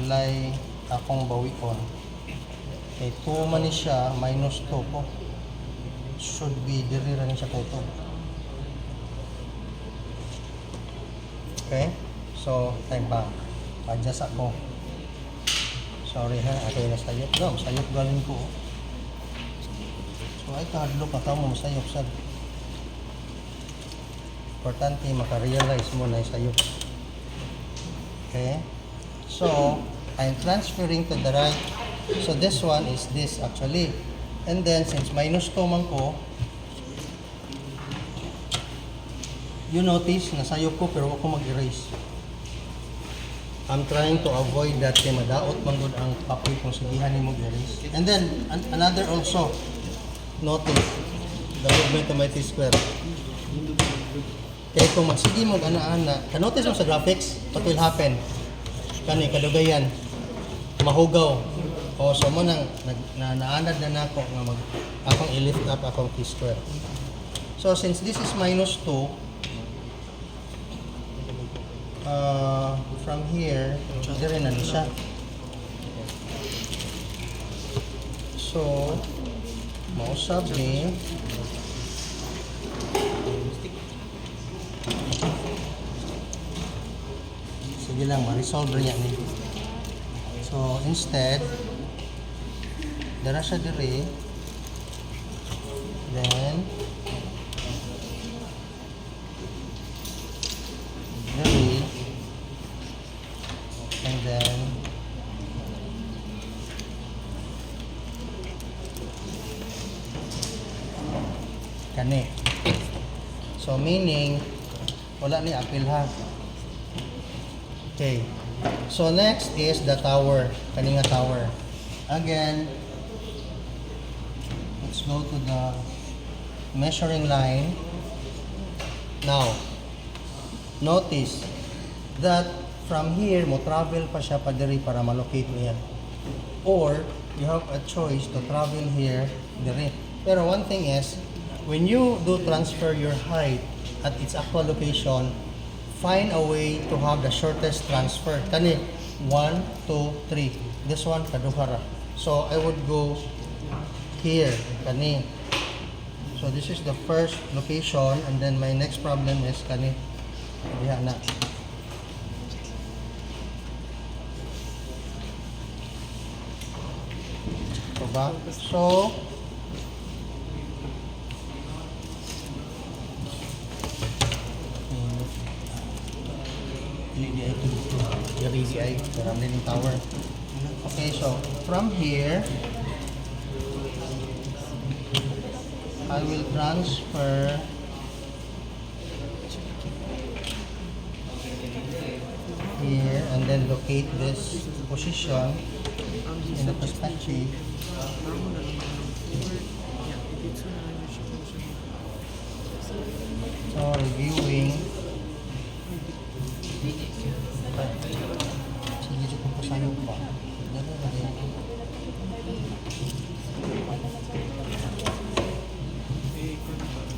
ilay akong bawion. Kay 2 man ni siya, minus 2 po. Should be, diri rin siya kay 2. Okay? So, time back. Adjust ako. Sorry ha, ako yung nasayop. No, sayop galing ko. So, ay kahadlok na tao mo masayop sad. Importante, makarealize mo na yung sayop. Okay? So, I'm transferring to the right. So, this one is this actually. And then, since minus 2 man ko, you notice, nasayop ko pero ako mag-erase. I'm trying to avoid that kay madaot man gud ang papel kung sigihan ni mo erase. And then, another also, notice, the movement of my t-square. Kaya kung magsige mo ana-ana, ka-notice mo sa graphics, what will happen? Kani, kadugayan, mahugaw. O, so mo nang naanad na nako nga akong i-lift up akong t-square. So, since this is minus 2, from here, dire na siya. So, mausap ni sige lang, ma-resolve rin yan eh. So, instead, dara siya dire. Then, dire. And then, kani. So, meaning, wala ni apil ha. Okay. So, next is the tower. Kani nga tower. Again, let's go to the measuring line. Now, notice that from here, mo travel pa siya pa diri para malocate niya. Or, you have a choice to travel here, diri. Pero one thing is, when you do transfer your height at its actual location, find a way to have the shortest transfer. Kani, 1, 2, 3. This one, kaduhara. So, I would go here, kani. So, this is the first location, and then my next problem is kani. Diha na. Diba? So, RDI, Ramlin Tower. Okay, so from here, I will transfer here and then locate this position in the perspective. So reviewing. Sige, kung pasayong pa.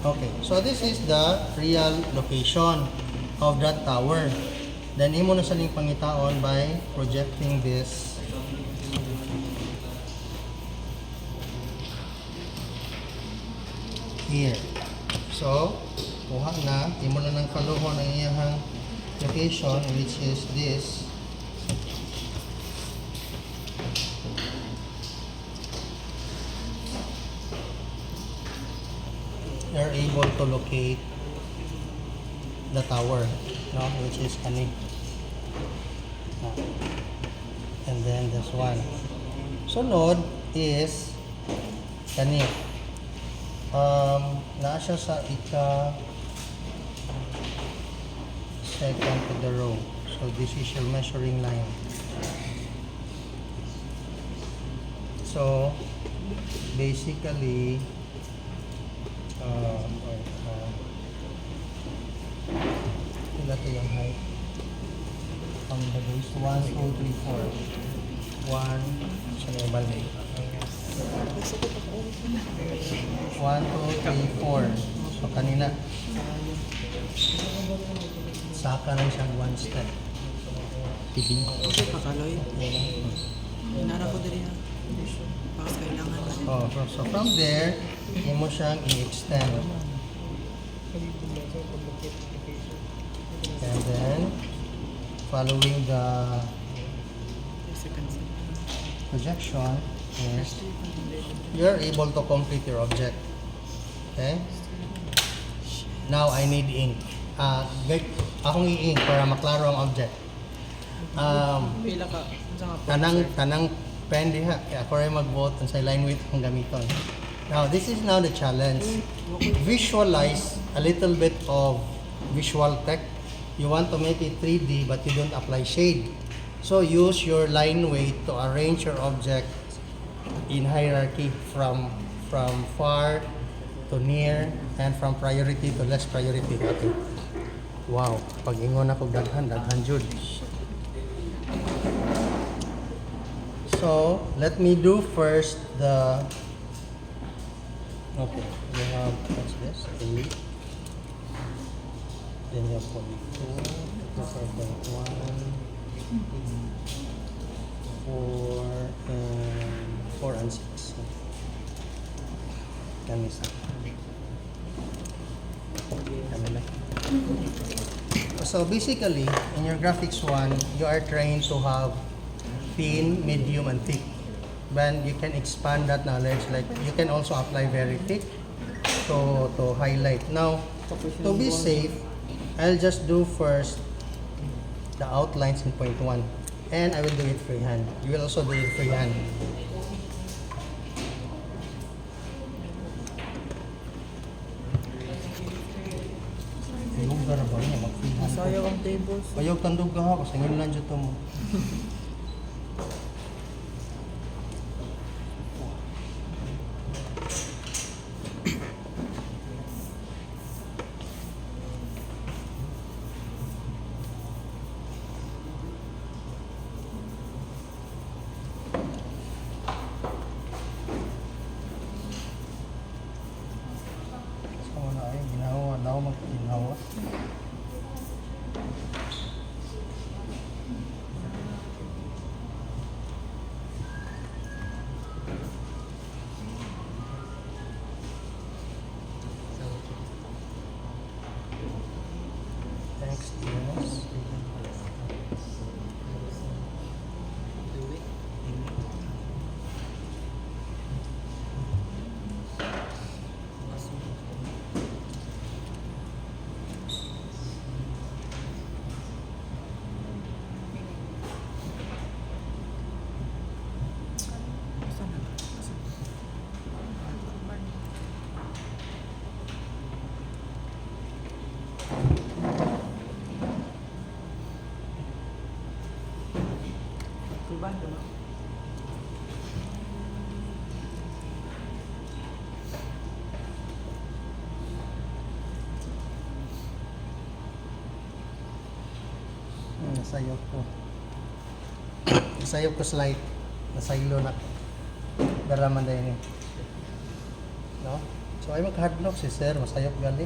Okay, so this is the real location of that tower. Then, imo na sa ning pangitaon by projecting this here. So, kuha na, imo na ng kaluhon ang iyang location, which is this. You're able to locate the tower, no, which is kani. And then this one. Sunod is kani. Naa siya sa second to the row. So this is your measuring line. So basically, ito yung height. From the base, 1, 2, 3, 4. 1, sa normal na 1, 2, 3, 4. So kanina, saka lang siyang 1 step. Piling. Okay pa kaloy. Inara ko diri ha. Baka kailangan na rin. Oh, so from there, imo siyang i-extend. And then, following the Second step. projection, is you're able to complete your object. Okay? Now, I need ink. Akong i-ink para maklaro ang object. Pila ka. Unsa nga Tanang pen diha. Kaya ako rin mag-vote sa line width kung gamiton. Now, this is now the challenge. Visualize a little bit of visual tech. You want to make it 3D but you don't apply shade. So use your line weight to arrange your object in hierarchy from far to near and from priority to less priority. Okay. Wow, pag ingon ako daghan jud. So, let me do first the okay, you have what's this? 8. Then you have 42. This is 1. 4 and 6. Kami sa. Kami na. So basically, in your graphics 1, you are trying to have thin, medium, and thick. Then you can expand that knowledge. Like you can also apply very thick to highlight. Now, to be safe, I'll just do first the outlines in point 1. And I will do it freehand. You will also do it freehand. Ayog ka na ba niya? Mag-freehand. Sayaw ang tables. Ayog tandog ka ha. Kasi ngayon lang dyan ito mo. Magkinawa. Thanks, yes. Tuban ko na. Nasayop ko. Nasayop ko slide. Nasaylo na. Daraman dahil ni. No? So ay mag-hardlock si sir. Masayop gali.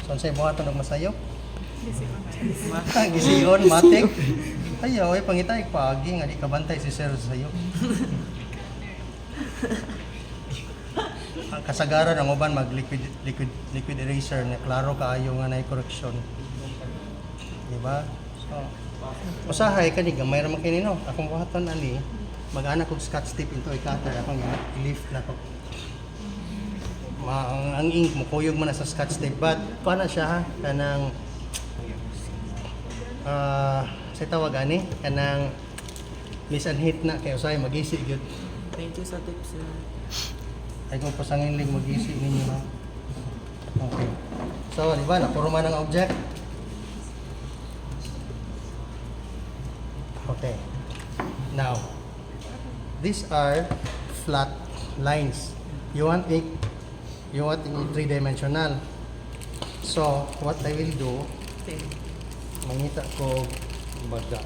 So sa'yo mga tunog masayop? Gisiyon, matik. Ayaw, ay pangitay pagi nga di kabantay si sir sa'yo. Kasagaran ang uban mag liquid eraser na klaro kaayo nga nay correction. Diba? So, usahay ka ni gamay ra man kini no. Akong buhaton ali mag-anak og scotch tape into cutter akong lift na to. Ang ink mo kuyog man na sa scotch tape but paano siya ha kanang sa tawag ani kanang miss and hit na kay usay magisi gyud. Thank you sa tips. Ay kung pasanginlig mag-isi ninyo ha. Okay. So, di ba, napuruma ng object? Okay. Now, these are flat lines. You want it three-dimensional. So, what I will do, mangita ko baga.